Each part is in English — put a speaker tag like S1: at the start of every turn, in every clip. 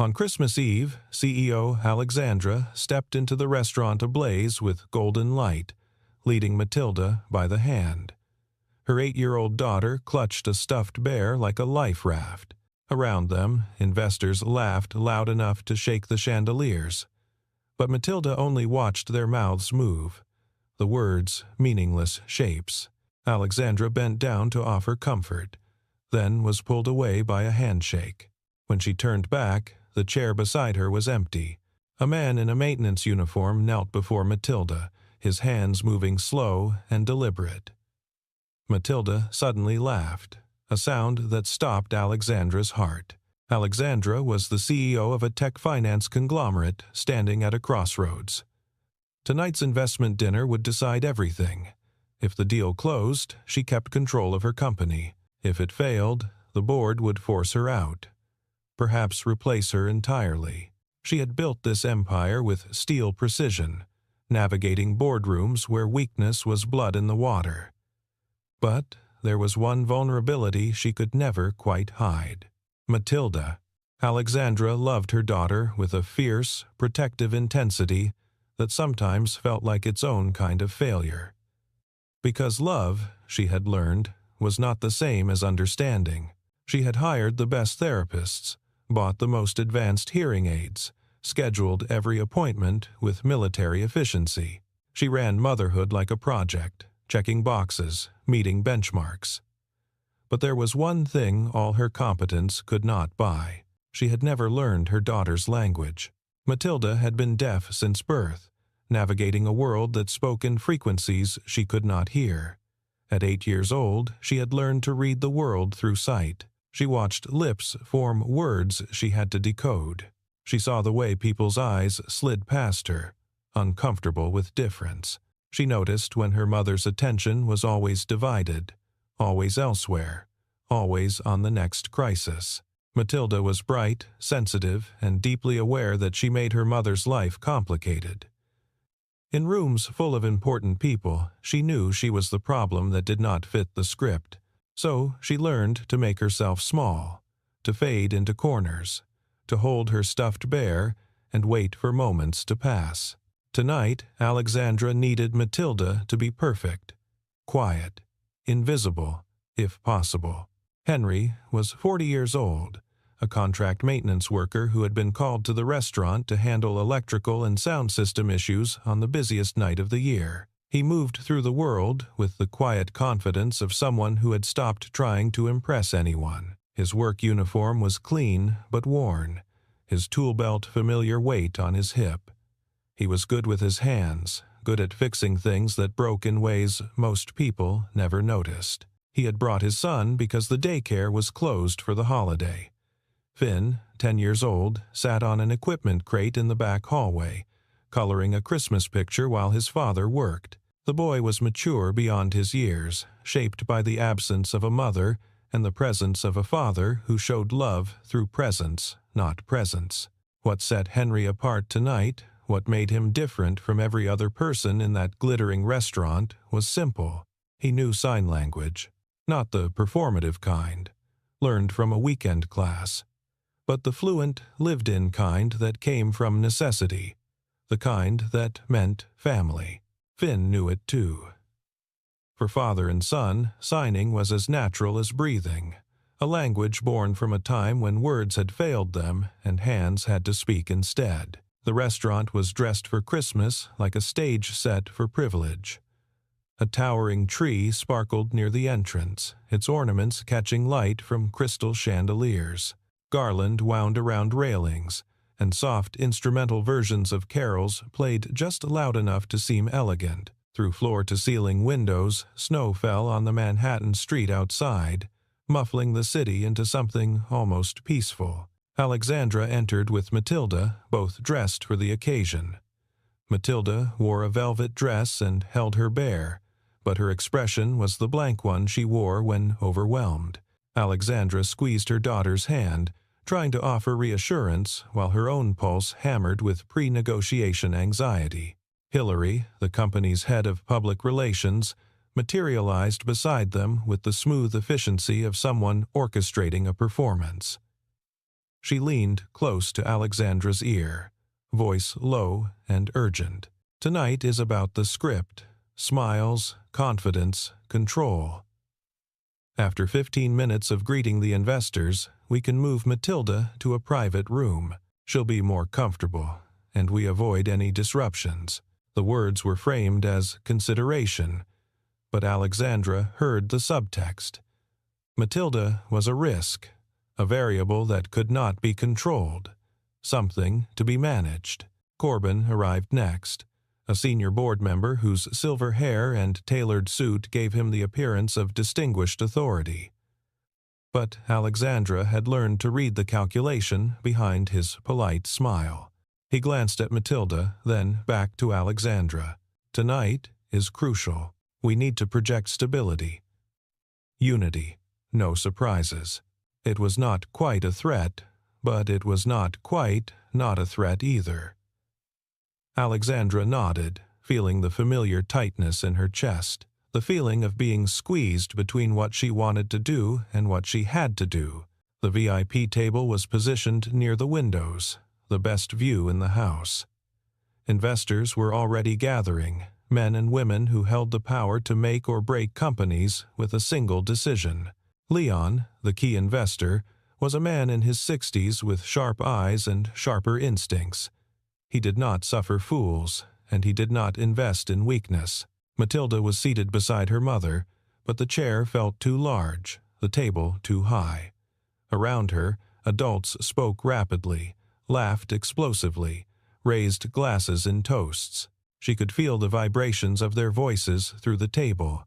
S1: On Christmas Eve, CEO Alexandra stepped into the restaurant ablaze with golden light, leading Matilda by the hand. Her 8-year-old daughter clutched a stuffed bear like a life raft. Around them, investors laughed loud enough to shake the chandeliers. But Matilda only watched their mouths move, the words meaningless shapes. Alexandra bent down to offer comfort, then was pulled away by a handshake. When she turned back, the chair beside her was empty. A man in a maintenance uniform knelt before Matilda, his hands moving slow and deliberate. Matilda suddenly laughed, a sound that stopped Alexandra's heart. Alexandra was the CEO of a tech finance conglomerate standing at a crossroads. Tonight's investment dinner would decide everything. If the deal closed, she kept control of her company. If it failed, the board would force her out, perhaps replace her entirely. She had built this empire with steel precision, navigating boardrooms where weakness was blood in the water. But there was one vulnerability she could never quite hide. Matilda. Alexandra loved her daughter with a fierce, protective intensity that sometimes felt like its own kind of failure. Because love, she had learned, was not the same as understanding. She had hired the best therapists, bought the most advanced hearing aids, scheduled every appointment with military efficiency. She ran motherhood like a project, checking boxes, meeting benchmarks. But there was one thing all her competence could not buy. She had never learned her daughter's language. Matilda had been deaf since birth, navigating a world that spoke in frequencies she could not hear. At 8 years old, she had learned to read the world through sight. She watched lips form words she had to decode. She saw the way people's eyes slid past her, uncomfortable with difference. She noticed when her mother's attention was always divided, always elsewhere, always on the next crisis. Matilda was bright, sensitive, and deeply aware that she made her mother's life complicated. In rooms full of important people, she knew she was the problem that did not fit the script. So she learned to make herself small, to fade into corners, to hold her stuffed bear and wait for moments to pass. Tonight, Alexandra needed Matilda to be perfect, quiet, invisible, if possible. Henry was 40 years old, a contract maintenance worker who had been called to the restaurant to handle electrical and sound system issues on the busiest night of the year. He moved through the world with the quiet confidence of someone who had stopped trying to impress anyone. His work uniform was clean but worn, his tool belt familiar weight on his hip. He was good with his hands, good at fixing things that broke in ways most people never noticed. He had brought his son because the daycare was closed for the holiday. Finn, 10 years old, sat on an equipment crate in the back hallway, coloring a Christmas picture while his father worked. The boy was mature beyond his years, shaped by the absence of a mother and the presence of a father who showed love through presence, not presence. What set Henry apart tonight, what made him different from every other person in that glittering restaurant, was simple. He knew sign language, not the performative kind, learned from a weekend class, but the fluent, lived-in kind that came from necessity, the kind that meant family. Finn knew it too. For father and son, signing was as natural as breathing, a language born from a time when words had failed them and hands had to speak instead. The restaurant was dressed for Christmas like a stage set for privilege. A towering tree sparkled near the entrance, its ornaments catching light from crystal chandeliers. Garland wound around railings, and soft instrumental versions of carols played just loud enough to seem elegant. Through floor-to-ceiling windows, snow fell on the Manhattan street outside, muffling the city into something almost peaceful. Alexandra entered with Matilda, both dressed for the occasion. Matilda wore a velvet dress and held her bear, but her expression was the blank one she wore when overwhelmed. Alexandra squeezed her daughter's hand, trying to offer reassurance while her own pulse hammered with pre-negotiation anxiety. Hillary, the company's head of public relations, materialized beside them with the smooth efficiency of someone orchestrating a performance. She leaned close to Alexandra's ear, voice low and urgent. "Tonight is about the script. Smiles, confidence, control." After 15 minutes of greeting the investors, we can move Matilda to a private room. She'll be more comfortable, and we avoid any disruptions. The words were framed as consideration, but Alexandra heard the subtext. Matilda was a risk, a variable that could not be controlled, something to be managed. Corbin arrived next, a senior board member whose silver hair and tailored suit gave him the appearance of distinguished authority. But Alexandra had learned to read the calculation behind his polite smile. He glanced at Matilda, then back to Alexandra. "Tonight is crucial. We need to project stability. Unity. No surprises." It was not quite a threat, but it was not quite not a threat either. Alexandra nodded, feeling the familiar tightness in her chest, the feeling of being squeezed between what she wanted to do and what she had to do. The VIP table was positioned near the windows, the best view in the house. Investors were already gathering, men and women who held the power to make or break companies with a single decision. Leon, the key investor, was a man in his 60s with sharp eyes and sharper instincts. He did not suffer fools, and he did not invest in weakness. Matilda was seated beside her mother, but the chair felt too large, the table too high. Around her, adults spoke rapidly, laughed explosively, raised glasses in toasts. She could feel the vibrations of their voices through the table,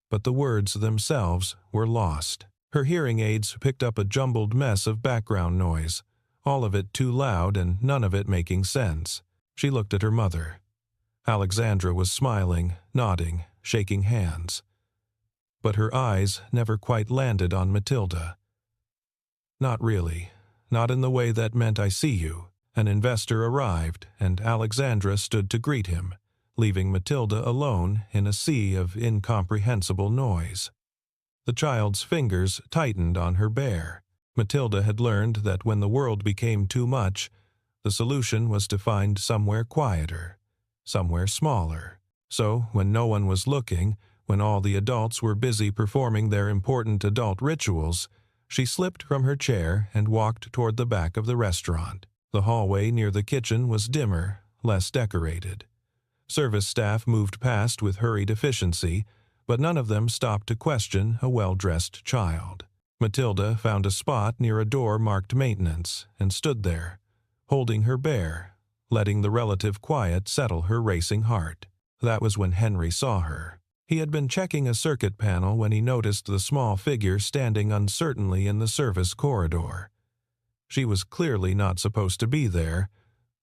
S1: but the words themselves were lost. Her hearing aids picked up a jumbled mess of background noise, all of it too loud and none of it making sense. She looked at her mother. Alexandra was smiling, nodding, shaking hands. But her eyes never quite landed on Matilda. "Not really. Not in the way that meant I see you." An investor arrived, and Alexandra stood to greet him, leaving Matilda alone in a sea of incomprehensible noise. The child's fingers tightened on her bear. Matilda had learned that when the world became too much, the solution was to find somewhere quieter, somewhere smaller. So, when no one was looking, when all the adults were busy performing their important adult rituals, she slipped from her chair and walked toward the back of the restaurant. The hallway near the kitchen was dimmer, less decorated. Service staff moved past with hurried efficiency, but none of them stopped to question a well-dressed child. Matilda found a spot near a door marked maintenance and stood there, holding her bear, letting the relative quiet settle her racing heart. That was when Henry saw her. He had been checking a circuit panel when he noticed the small figure standing uncertainly in the service corridor. She was clearly not supposed to be there,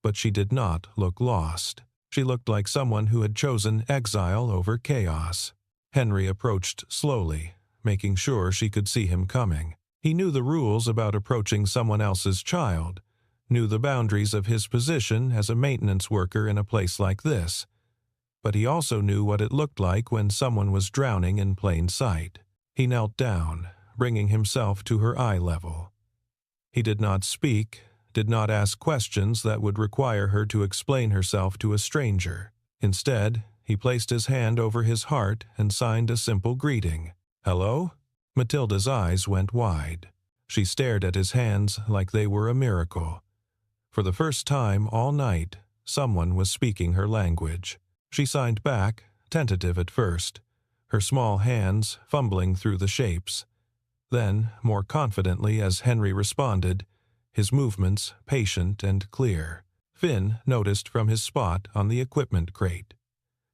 S1: but she did not look lost. She looked like someone who had chosen exile over chaos. Henry approached slowly, making sure she could see him coming. He knew the rules about approaching someone else's child, knew the boundaries of his position as a maintenance worker in a place like this, but he also knew what it looked like when someone was drowning in plain sight. He knelt down, bringing himself to her eye level. He did not speak, did not ask questions that would require her to explain herself to a stranger. Instead, he placed his hand over his heart and signed a simple greeting. "Hello?" Matilda's eyes went wide. She stared at his hands like they were a miracle. For the first time all night, someone was speaking her language. She signed back, tentative at first, her small hands fumbling through the shapes. Then, more confidently as Henry responded, his movements patient and clear. Finn noticed from his spot on the equipment crate.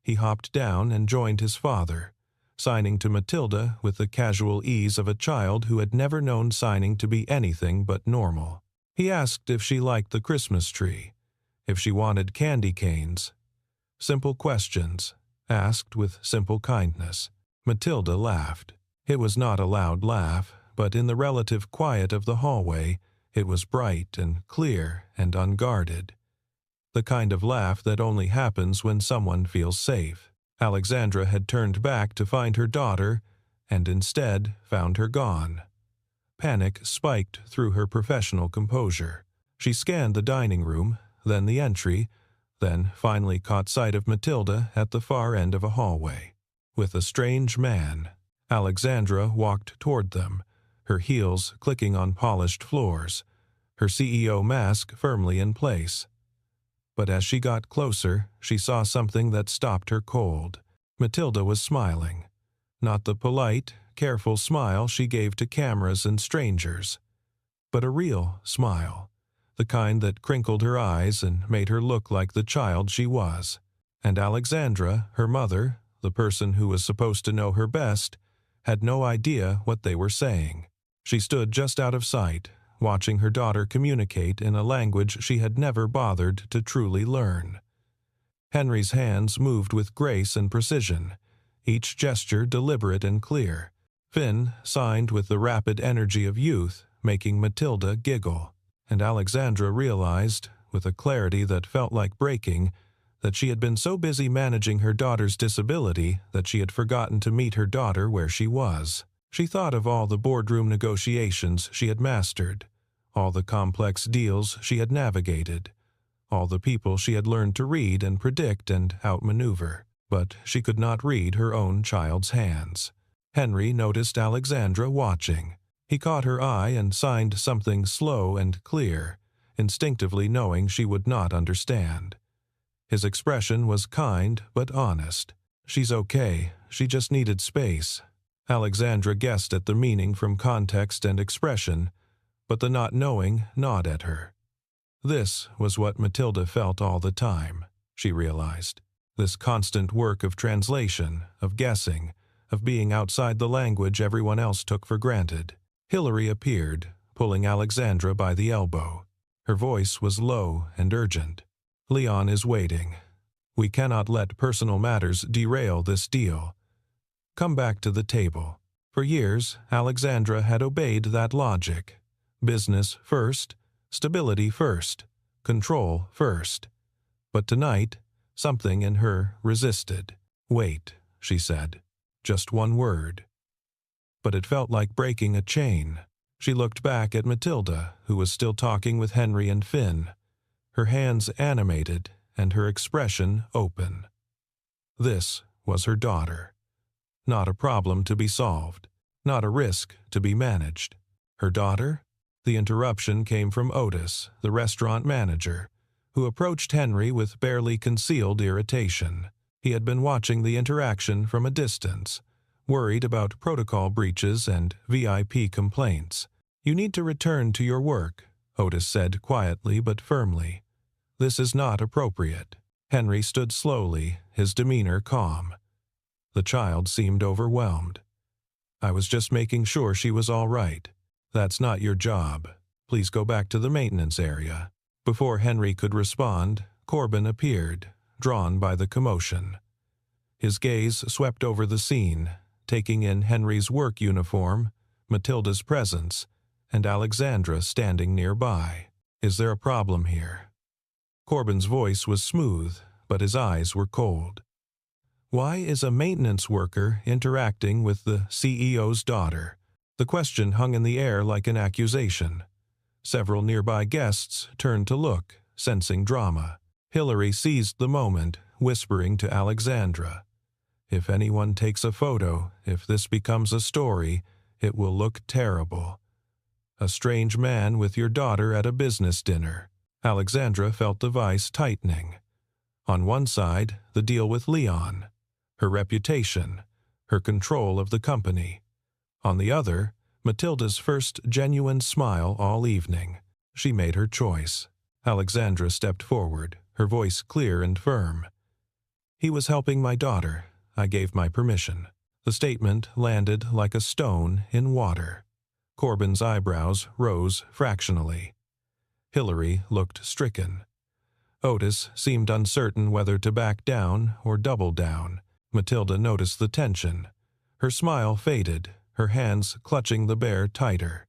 S1: He hopped down and joined his father, signing to Matilda with the casual ease of a child who had never known signing to be anything but normal. He asked if she liked the Christmas tree, if she wanted candy canes. Simple questions, asked with simple kindness. Matilda laughed. It was not a loud laugh, but in the relative quiet of the hallway, it was bright and clear and unguarded. The kind of laugh that only happens when someone feels safe. Alexandra had turned back to find her daughter, and instead found her gone. Panic spiked through her professional composure. She scanned the dining room, then the entry, then finally caught sight of Matilda at the far end of a hallway. With a strange man, Alexandra walked toward them, her heels clicking on polished floors, her CEO mask firmly in place. But as she got closer, she saw something that stopped her cold. Matilda was smiling. Not the polite, careful smile she gave to cameras and strangers, but a real smile, the kind that crinkled her eyes and made her look like the child she was. And Alexandra, her mother, the person who was supposed to know her best, had no idea what they were saying. She stood just out of sight, watching her daughter communicate in a language she had never bothered to truly learn. Henry's hands moved with grace and precision, each gesture deliberate and clear. Finn signed with the rapid energy of youth, making Matilda giggle, and Alexandra realized, with a clarity that felt like breaking, that she had been so busy managing her daughter's disability that she had forgotten to meet her daughter where she was. She thought of all the boardroom negotiations she had mastered, all the complex deals she had navigated, all the people she had learned to read and predict and outmaneuver, but she could not read her own child's hands. Henry noticed Alexandra watching. He caught her eye and signed something slow and clear, instinctively knowing she would not understand. His expression was kind but honest. "She's okay, she just needed space." Alexandra guessed at the meaning from context and expression, but the not knowing gnawed at her. This was what Matilda felt all the time, she realized. This constant work of translation, of guessing, of being outside the language everyone else took for granted. Hillary appeared, pulling Alexandra by the elbow. Her voice was low and urgent. "Leon is waiting. We cannot let personal matters derail this deal. Come back to the table." For years, Alexandra had obeyed that logic. Business first, stability first, control first. But tonight, something in her resisted. "Wait," she said. Just one word. But it felt like breaking a chain. She looked back at Matilda, who was still talking with Henry and Finn, her hands animated and her expression open. This was her daughter. Not a problem to be solved, not a risk to be managed. Her daughter? The interruption came from Otis, the restaurant manager, who approached Henry with barely concealed irritation. He had been watching the interaction from a distance, worried about protocol breaches and VIP complaints. "You need to return to your work," Otis said quietly but firmly. "This is not appropriate." Henry stood slowly, his demeanor calm. The child seemed overwhelmed. "I was just making sure she was all right. That's not your job. Please go back to the maintenance area." Before Henry could respond, Corbin appeared, drawn by the commotion. His gaze swept over the scene, taking in Henry's work uniform, Matilda's presence, and Alexandra standing nearby. "Is there a problem here?" Corbin's voice was smooth, but his eyes were cold. "Why is a maintenance worker interacting with the CEO's daughter?" The question hung in the air like an accusation. Several nearby guests turned to look, sensing drama. Hillary seized the moment, whispering to Alexandra, "If anyone takes a photo, if this becomes a story, it will look terrible. A strange man with your daughter at a business dinner." Alexandra felt the vice tightening. On one side, the deal with Leon, her reputation, her control of the company. On the other, Matilda's first genuine smile all evening. She made her choice. Alexandra stepped forward, her voice clear and firm. "He was helping my daughter. I gave my permission." The statement landed like a stone in water. Corbin's eyebrows rose fractionally. Hillary looked stricken. Otis seemed uncertain whether to back down or double down. Matilda noticed the tension. Her smile faded, her hands clutching the bear tighter.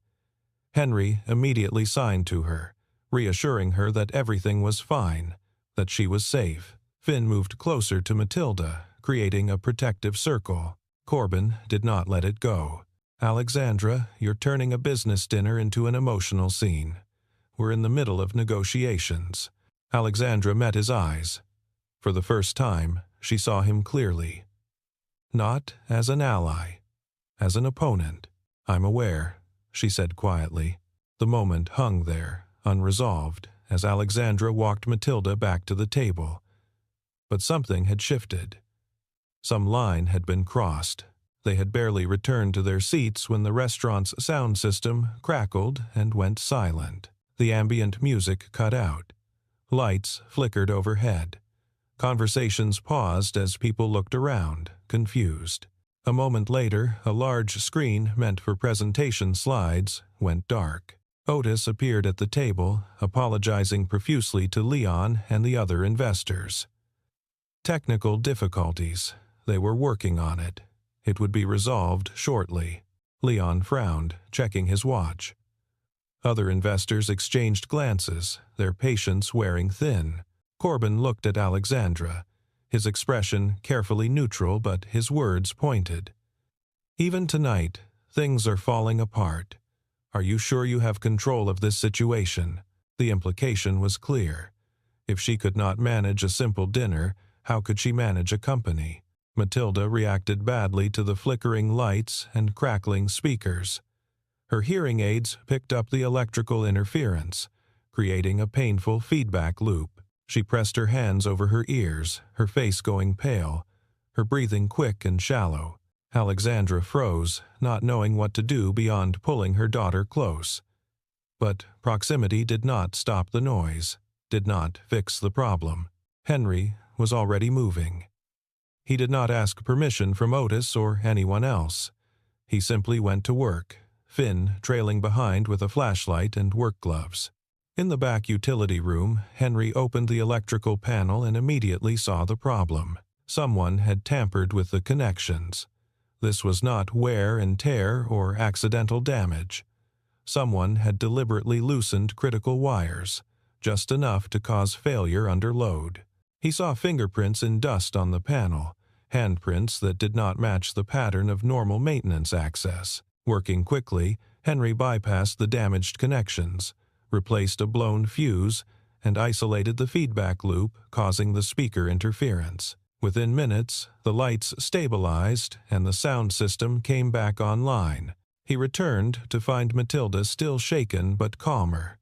S1: Henry immediately signed to her, reassuring her that everything was fine, that she was safe. Finn moved closer to Matilda, creating a protective circle. Corbin did not let it go. Alexandra, you're turning a business dinner into an emotional scene. We're in the middle of negotiations." Alexandra met his eyes. For the first time, she saw him clearly. Not as an ally, as an opponent. "I'm aware," she said quietly. The moment hung there, unresolved, as Alexandra walked Matilda back to the table. But something had shifted. Some line had been crossed. They had barely returned to their seats when the restaurant's sound system crackled and went silent. The ambient music cut out. Lights flickered overhead. Conversations paused as people looked around, confused. A moment later, a large screen meant for presentation slides went dark. Otis appeared at the table, apologizing profusely to Leon and the other investors. Technical difficulties. They were working on it. It would be resolved shortly. Leon frowned, checking his watch. Other investors exchanged glances, their patience wearing thin. Corbin looked at Alexandra, his expression carefully neutral but his words pointed. "Even tonight, things are falling apart. Are you sure you have control of this situation?" The implication was clear. If she could not manage a simple dinner, how could she manage a company? Matilda reacted badly to the flickering lights and crackling speakers. Her hearing aids picked up the electrical interference, creating a painful feedback loop. She pressed her hands over her ears, her face going pale, her breathing quick and shallow. Alexandra froze, not knowing what to do beyond pulling her daughter close. But proximity did not stop the noise, did not fix the problem. Henry was already moving. He did not ask permission from Otis or anyone else. He simply went to work, Finn trailing behind with a flashlight and work gloves. In the back utility room, Henry opened the electrical panel and immediately saw the problem. Someone had tampered with the connections. This was not wear and tear or accidental damage. Someone had deliberately loosened critical wires, just enough to cause failure under load. He saw fingerprints in dust on the panel, handprints that did not match the pattern of normal maintenance access. Working quickly, Henry bypassed the damaged connections, replaced a blown fuse, and isolated the feedback loop, causing the speaker interference. Within minutes, the lights stabilized and the sound system came back online. He returned to find Matilda still shaken but calmer.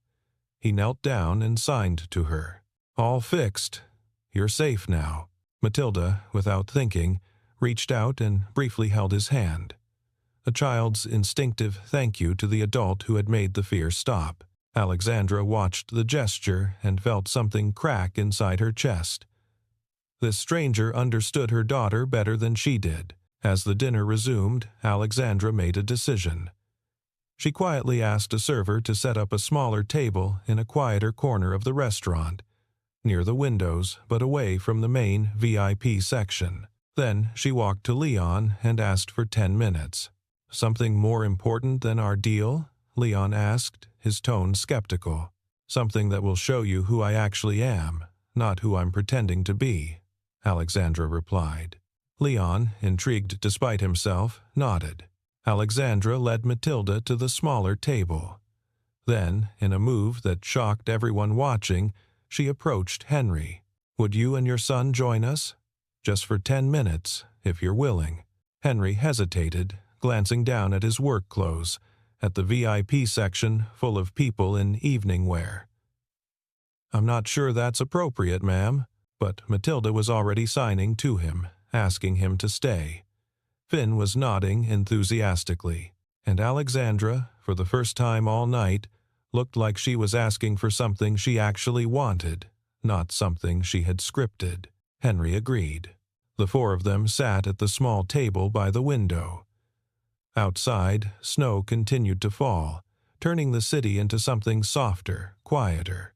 S1: He knelt down and signed to her. "All fixed. You're safe now." Matilda, without thinking, reached out and briefly held his hand. A child's instinctive thank you to the adult who had made the fear stop. Alexandra watched the gesture and felt something crack inside her chest. This stranger understood her daughter better than she did. As the dinner resumed, Alexandra made a decision. She quietly asked a server to set up a smaller table in a quieter corner of the restaurant, near the windows but away from the main VIP section. Then she walked to Leon and asked for 10 minutes. "Something more important than our deal?" Leon asked, his tone skeptical. "Something that will show you who I actually am, not who I'm pretending to be," Alexandra replied. Leon, intrigued despite himself, nodded. Alexandra led Matilda to the smaller table. Then, in a move that shocked everyone watching, she approached Henry. "Would you and your son join us? Just for 10 minutes, if you're willing." Henry hesitated, glancing down at his work clothes, at the VIP section full of people in evening wear. "I'm not sure that's appropriate, ma'am," but Matilda was already signing to him, asking him to stay. Finn was nodding enthusiastically, and Alexandra, for the first time all night, looked like she was asking for something she actually wanted, not something she had scripted. Henry agreed. The four of them sat at the small table by the window. Outside, snow continued to fall, turning the city into something softer, quieter.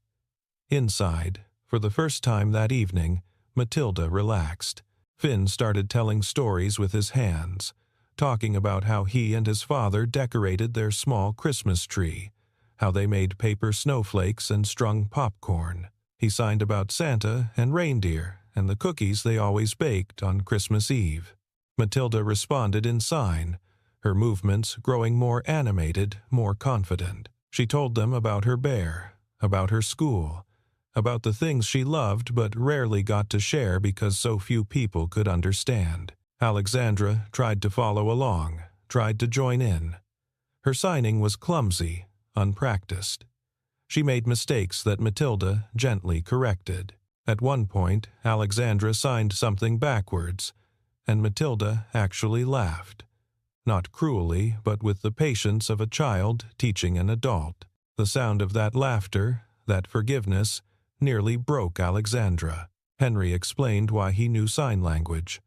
S1: Inside, for the first time that evening, Matilda relaxed. Finn started telling stories with his hands, talking about how he and his father decorated their small Christmas tree, how they made paper snowflakes and strung popcorn. He signed about Santa and reindeer and the cookies they always baked on Christmas Eve. Matilda responded in sign, her movements growing more animated, more confident. She told them about her bear, about her school, about the things she loved but rarely got to share because so few people could understand. Alexandra tried to follow along, tried to join in. Her signing was clumsy, unpracticed. She made mistakes that Matilda gently corrected. At one point, Alexandra signed something backwards, and Matilda actually laughed. Not cruelly, but with the patience of a child teaching an adult. The sound of that laughter, that forgiveness, nearly broke Alexandra. Henry explained why he knew sign language.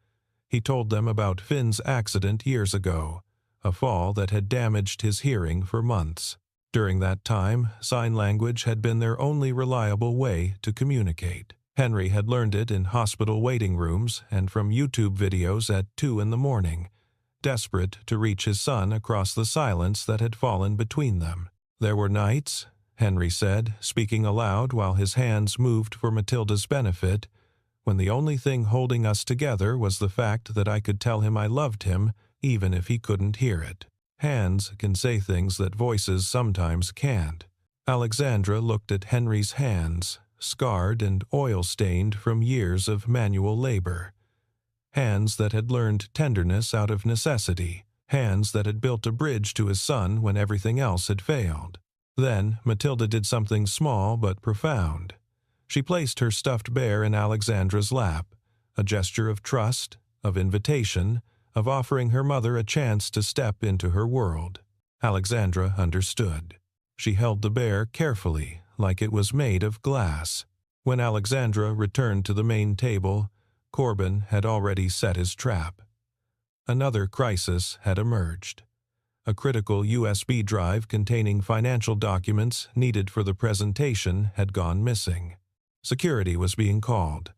S1: He told them about Finn's accident years ago, a fall that had damaged his hearing for months. During that time, sign language had been their only reliable way to communicate. Henry had learned it in hospital waiting rooms and from YouTube videos at 2 in the morning, desperate to reach his son across the silence that had fallen between them. There were nights, Henry said, speaking aloud while his hands moved for Matilda's benefit, when the only thing holding us together was the fact that I could tell him I loved him even if he couldn't hear it. Hands can say things that voices sometimes can't. Alexandra looked at Henry's hands, scarred and oil-stained from years of manual labor. Hands that had learned tenderness out of necessity. Hands that had built a bridge to his son when everything else had failed. Then Matilda did something small but profound. She placed her stuffed bear in Alexandra's lap, a gesture of trust, of invitation, of offering her mother a chance to step into her world. Alexandra understood. She held the bear carefully, like it was made of glass. When Alexandra returned to the main table, Corbin had already set his trap. Another crisis had emerged. A critical USB drive containing financial documents needed for the presentation had gone missing. Security was being called.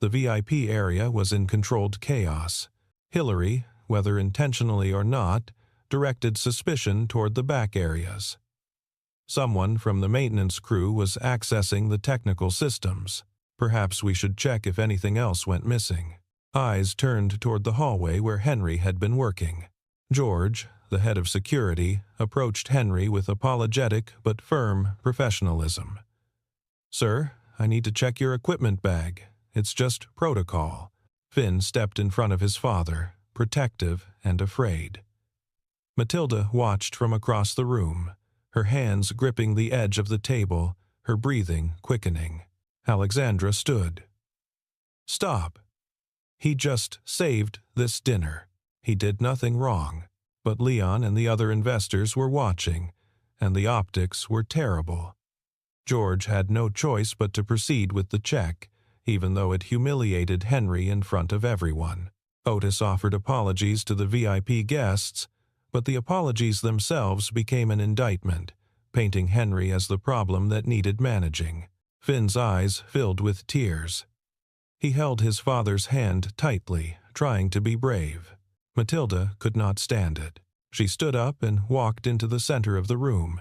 S1: The VIP area was in controlled chaos. Hillary, whether intentionally or not, directed suspicion toward the back areas. Someone from the maintenance crew was accessing the technical systems. Perhaps we should check if anything else went missing. Eyes turned toward the hallway where Henry had been working. George, the head of security, approached Henry with apologetic but firm professionalism. "Sir, I need to check your equipment bag. It's just protocol." Finn stepped in front of his father, protective and afraid. Matilda watched from across the room, her hands gripping the edge of the table, her breathing quickening. Alexandra stood. "Stop. He just saved this dinner. He did nothing wrong." But Leon and the other investors were watching, and the optics were terrible. George had no choice but to proceed with the check, even though it humiliated Henry in front of everyone. Otis offered apologies to the VIP guests, but the apologies themselves became an indictment, painting Henry as the problem that needed managing. Finn's eyes filled with tears. He held his father's hand tightly, trying to be brave. Matilda could not stand it. She stood up and walked into the center of the room.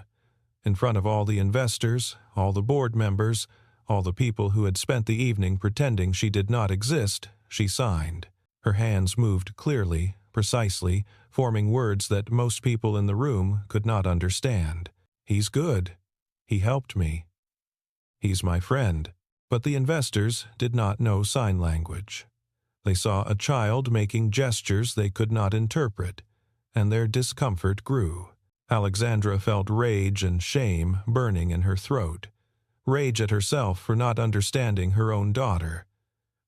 S1: In front of all the investors, all the board members, all the people who had spent the evening pretending she did not exist, she signed. Her hands moved clearly, precisely, forming words that most people in the room could not understand. "He's good. He helped me. He's my friend." But the investors did not know sign language. They saw a child making gestures they could not interpret, and their discomfort grew. Alexandra felt rage and shame burning in her throat. Rage at herself for not understanding her own daughter.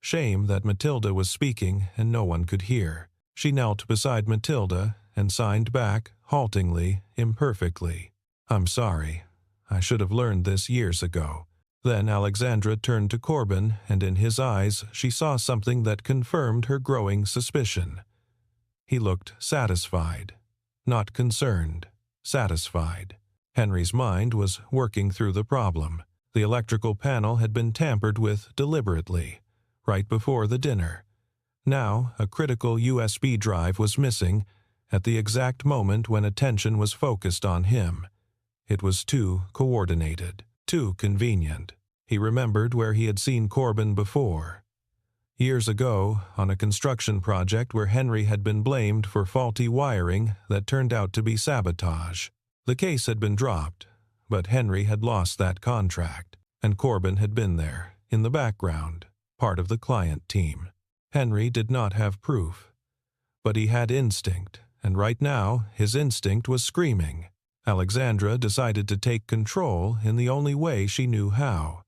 S1: Shame that Matilda was speaking and no one could hear. She knelt beside Matilda and signed back, haltingly, imperfectly. "I'm sorry. I should have learned this years ago." Then Alexandra turned to Corbin, and in his eyes she saw something that confirmed her growing suspicion. He looked satisfied. Not concerned. Satisfied. Henry's mind was working through the problem. The electrical panel had been tampered with deliberately, right before the dinner. Now, a critical USB drive was missing at the exact moment when attention was focused on him. It was too coordinated, too convenient. He remembered where he had seen Corbin before. Years ago, on a construction project where Henry had been blamed for faulty wiring that turned out to be sabotage. The case had been dropped, but Henry had lost that contract, and Corbin had been there, in the background, part of the client team. Henry did not have proof, but he had instinct, and right now his instinct was screaming. Alexandra decided to take control in the only way she knew how.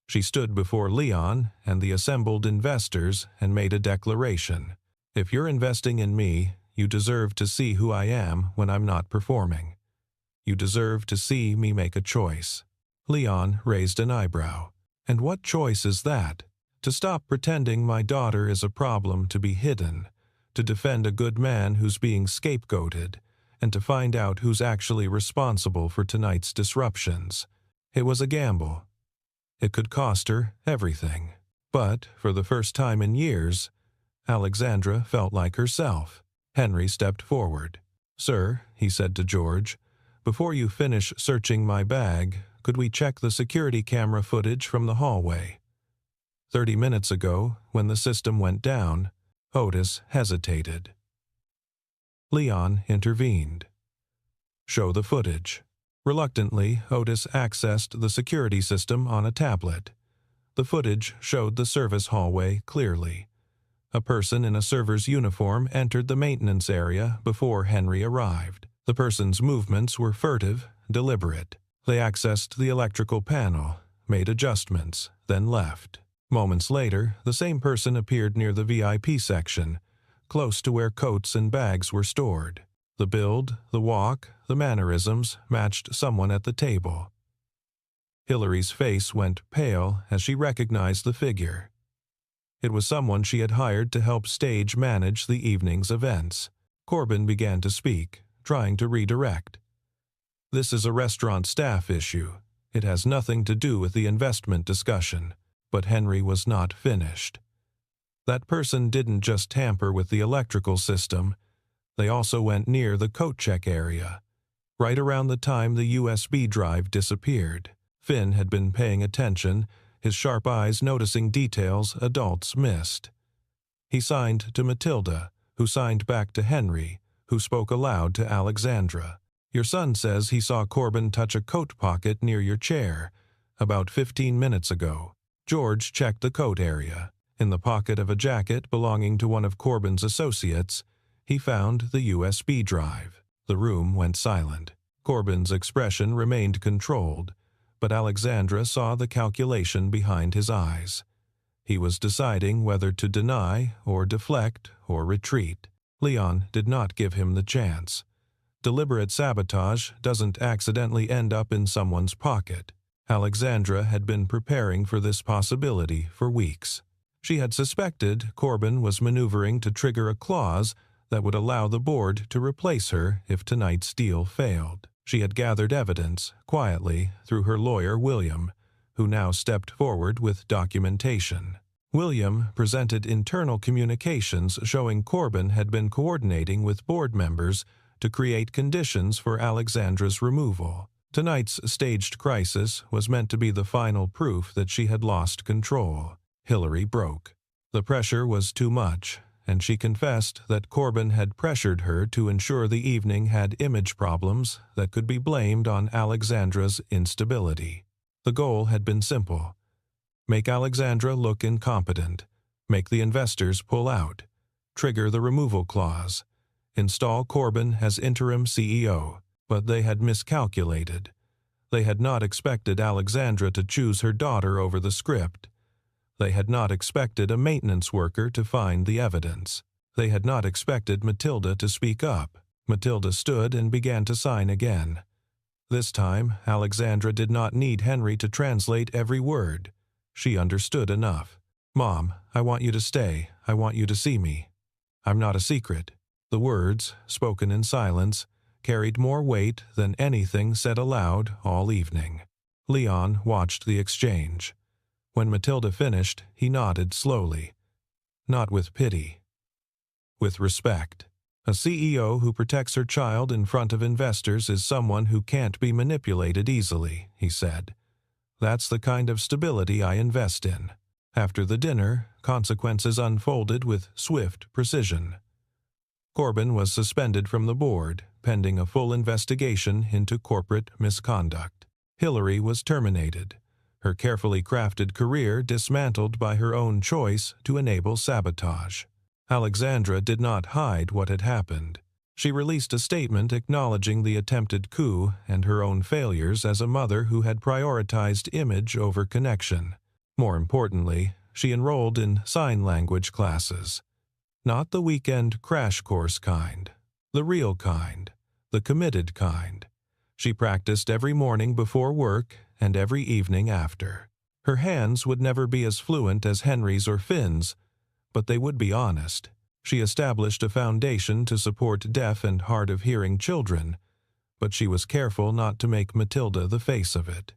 S1: She stood before Leon and the assembled investors and made a declaration. If you're investing in me, you deserve to see who I am when I'm not performing. You deserve to see me make a choice. Leon raised an eyebrow. And what choice is that? To stop pretending my daughter is a problem to be hidden, to defend a good man who's being scapegoated, and to find out who's actually responsible for tonight's disruptions. It was a gamble. It could cost her everything. But, for the first time in years, Alexandra felt like herself. Henry stepped forward. "Sir," he said to George, "before you finish searching my bag, could we check the security camera footage from the hallway?" 30 minutes ago, when the system went down, Otis hesitated. Leon intervened. "Show the footage." Reluctantly, Otis accessed the security system on a tablet. The footage showed the service hallway clearly. A person in a server's uniform entered the maintenance area before Henry arrived. The person's movements were furtive, deliberate. They accessed the electrical panel, made adjustments, then left. Moments later, the same person appeared near the VIP section, close to where coats and bags were stored. The build, the walk, the mannerisms matched someone at the table. Hillary's face went pale as she recognized the figure. It was someone she had hired to help stage manage the evening's events. Corbin began to speak, trying to redirect. "This is a restaurant staff issue. It has nothing to do with the investment discussion." But Henry was not finished. That person didn't just tamper with the electrical system. They also went near the coat check area. Right around the time the USB drive disappeared, Finn had been paying attention, his sharp eyes noticing details adults missed. He signed to Matilda, who signed back to Henry, who spoke aloud to Alexandra. "Your son says he saw Corbin touch a coat pocket near your chair, about 15 minutes ago." George checked the coat area. In the pocket of a jacket belonging to one of Corbin's associates, he found the USB drive. The room went silent. Corbin's expression remained controlled, but Alexandra saw the calculation behind his eyes. He was deciding whether to deny or deflect or retreat. Leon did not give him the chance. Deliberate sabotage doesn't accidentally end up in someone's pocket. Alexandra had been preparing for this possibility for weeks. She had suspected Corbin was maneuvering to trigger a clause that would allow the board to replace her if tonight's deal failed. She had gathered evidence, quietly, through her lawyer William, who now stepped forward with documentation. William presented internal communications showing Corbin had been coordinating with board members to create conditions for Alexandra's removal. Tonight's staged crisis was meant to be the final proof that she had lost control. Hillary broke. The pressure was too much, and she confessed that Corbin had pressured her to ensure the evening had image problems that could be blamed on Alexandra's instability. The goal had been simple: make Alexandra look incompetent, make the investors pull out, trigger the removal clause, install Corbin as interim CEO. But they had miscalculated. They had not expected Alexandra to choose her daughter over the script. They had not expected a maintenance worker to find the evidence. They had not expected Matilda to speak up. Matilda stood and began to sign again. This time, Alexandra did not need Henry to translate every word. She understood enough. "Mom, I want you to stay. I want you to see me. I'm not a secret." The words, spoken in silence, carried more weight than anything said aloud all evening. Leon watched the exchange. When Matilda finished, he nodded slowly. Not with pity. With respect. A CEO who protects her child in front of investors is someone who can't be manipulated easily, he said. That's the kind of stability I invest in. After the dinner, consequences unfolded with swift precision. Corbin was suspended from the board, pending a full investigation into corporate misconduct. Hillary was terminated, her carefully crafted career dismantled by her own choice to enable sabotage. Alexandra did not hide what had happened. She released a statement acknowledging the attempted coup and her own failures as a mother who had prioritized image over connection. More importantly, she enrolled in sign language classes. Not the weekend crash course kind, the real kind, the committed kind. She practiced every morning before work and every evening after. Her hands would never be as fluent as Henry's or Finn's, but they would be honest. She established a foundation to support deaf and hard-of-hearing children, but she was careful not to make Matilda the face of it.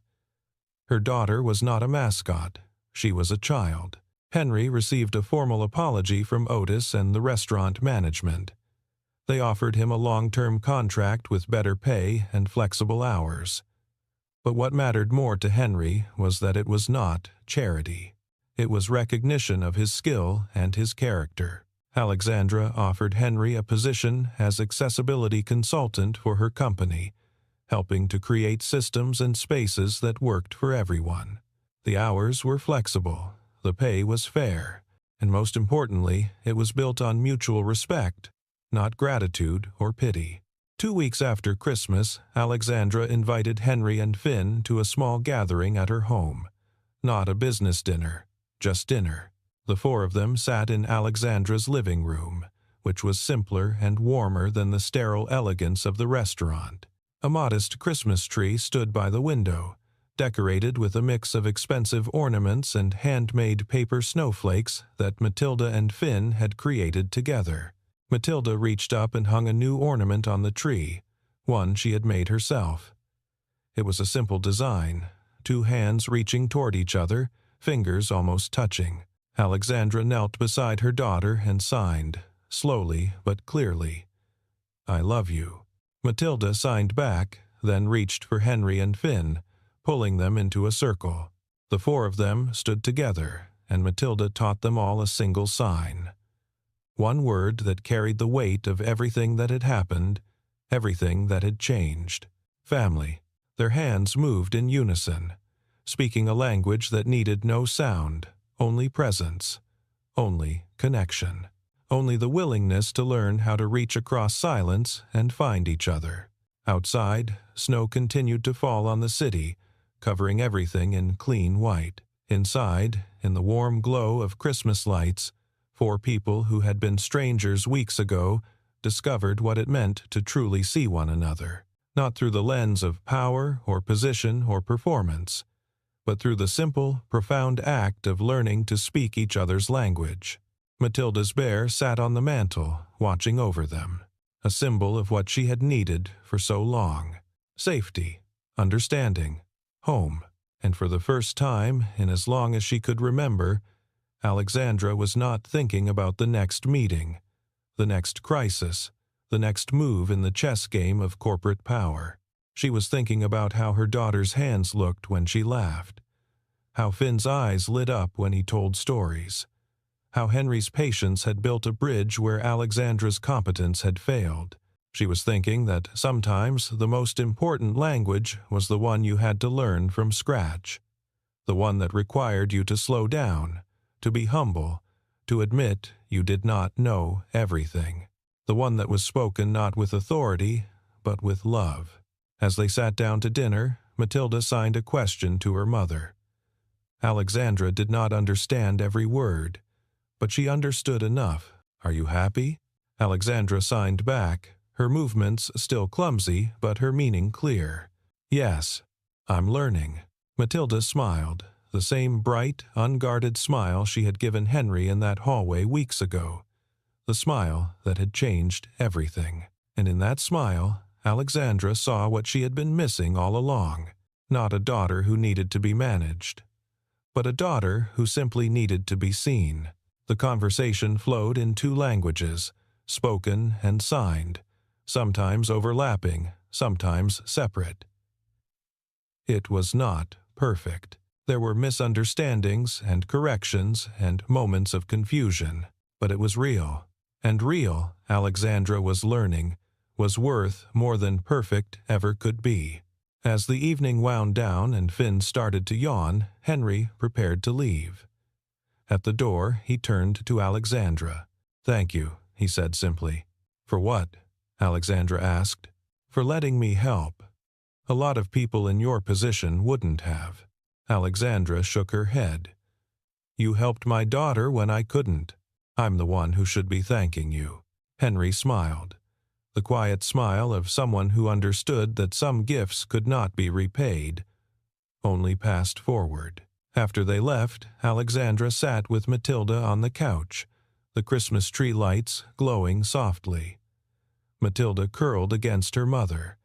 S1: Her daughter was not a mascot. She was a child. Henry received a formal apology from Otis and the restaurant management. They offered him a long-term contract with better pay and flexible hours. But what mattered more to Henry was that it was not charity. It was recognition of his skill and his character. Alexandra offered Henry a position as accessibility consultant for her company, helping to create systems and spaces that worked for everyone. The hours were flexible, the pay was fair, and most importantly, it was built on mutual respect, not gratitude or pity. 2 weeks after Christmas, Alexandra invited Henry and Finn to a small gathering at her home. Not a business dinner, just dinner. The 4 of them sat in Alexandra's living room, which was simpler and warmer than the sterile elegance of the restaurant. A modest Christmas tree stood by the window, decorated with a mix of expensive ornaments and handmade paper snowflakes that Matilda and Finn had created together. Matilda reached up and hung a new ornament on the tree, one she had made herself. It was a simple design, 2 hands reaching toward each other, fingers almost touching. Alexandra knelt beside her daughter and signed, slowly but clearly, "I love you." Matilda signed back, then reached for Henry and Finn, pulling them into a circle. The 4 of them stood together, and Matilda taught them all a single sign. One word that carried the weight of everything that had happened, everything that had changed. Family. Their hands moved in unison, speaking a language that needed no sound, only presence, only connection, only the willingness to learn how to reach across silence and find each other. Outside, snow continued to fall on the city, covering everything in clean white. Inside, in the warm glow of Christmas lights, 4 people who had been strangers weeks ago discovered what it meant to truly see one another, not through the lens of power or position or performance, but through the simple, profound act of learning to speak each other's language. Matilda's bear sat on the mantel, watching over them, a symbol of what she had needed for so long: safety, understanding, home. And for the first time in as long as she could remember, Alexandra was not thinking about the next meeting, the next crisis, the next move in the chess game of corporate power. She was thinking about how her daughter's hands looked when she laughed, how Finn's eyes lit up when he told stories, how Henry's patience had built a bridge where Alexandra's competence had failed. She was thinking that sometimes the most important language was the one you had to learn from scratch, the one that required you to slow down, to be humble, to admit you did not know everything, the one that was spoken not with authority, but with love. As they sat down to dinner, Matilda signed a question to her mother. Alexandra did not understand every word, but she understood enough. "Are you happy?" Alexandra signed back, her movements still clumsy, but her meaning clear. "Yes, I'm learning." Matilda smiled, the same bright, unguarded smile she had given Henry in that hallway weeks ago, the smile that had changed everything. And in that smile, Alexandra saw what she had been missing all along: not a daughter who needed to be managed, but a daughter who simply needed to be seen. The conversation flowed in 2 languages, spoken and signed, sometimes overlapping, sometimes separate. It was not perfect. There were misunderstandings and corrections and moments of confusion, but it was real. And real, Alexandra was learning, was worth more than perfect ever could be. As the evening wound down and Finn started to yawn, Henry prepared to leave. At the door, he turned to Alexandra. "Thank you," he said simply. "For what?" Alexandra asked. "For letting me help. A lot of people in your position wouldn't have." Alexandra shook her head. "You helped my daughter when I couldn't. I'm the one who should be thanking you." Henry smiled. The quiet smile of someone who understood that some gifts could not be repaid, only passed forward. After they left, Alexandra sat with Matilda on the couch, the Christmas tree lights glowing softly. Matilda curled against her mother,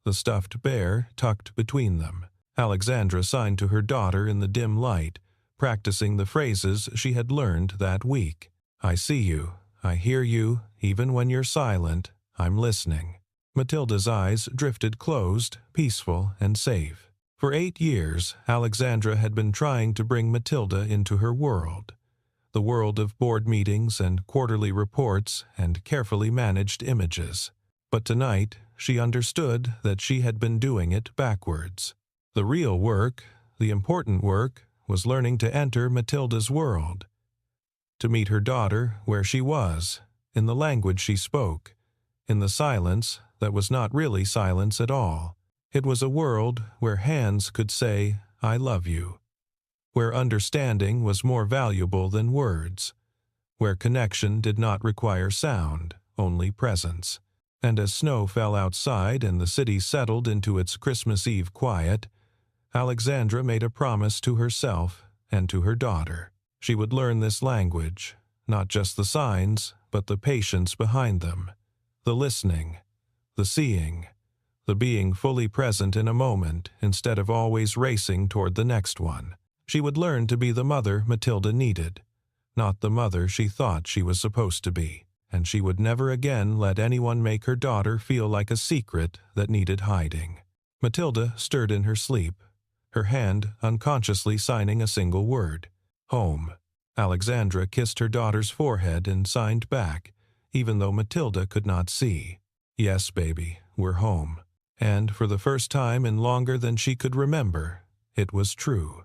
S1: the stuffed bear tucked between them. Alexandra signed to her daughter in the dim light, practicing the phrases she had learned that week. "I see you, I hear you, even when you're silent, I'm listening." Matilda's eyes drifted closed, peaceful and safe. For 8 years, Alexandra had been trying to bring Matilda into her world, the world of board meetings and quarterly reports and carefully managed images. But tonight, she understood that she had been doing it backwards. The real work, the important work, was learning to enter Matilda's world, to meet her daughter where she was, in the language she spoke, in the silence that was not really silence at all. It was a world where hands could say, "I love you," where understanding was more valuable than words, where connection did not require sound, only presence. And as snow fell outside and the city settled into its Christmas Eve quiet, Alexandra made a promise to herself and to her daughter. She would learn this language, not just the signs, but the patience behind them, the listening, the seeing, the being fully present in a moment instead of always racing toward the next one. She would learn to be the mother Matilda needed, not the mother she thought she was supposed to be, and she would never again let anyone make her daughter feel like a secret that needed hiding. Matilda stirred in her sleep, her hand unconsciously signing a single word, "Home." Alexandra kissed her daughter's forehead and signed back, even though Matilda could not see. "Yes, baby, we're home." And for the first time in longer than she could remember, it was true.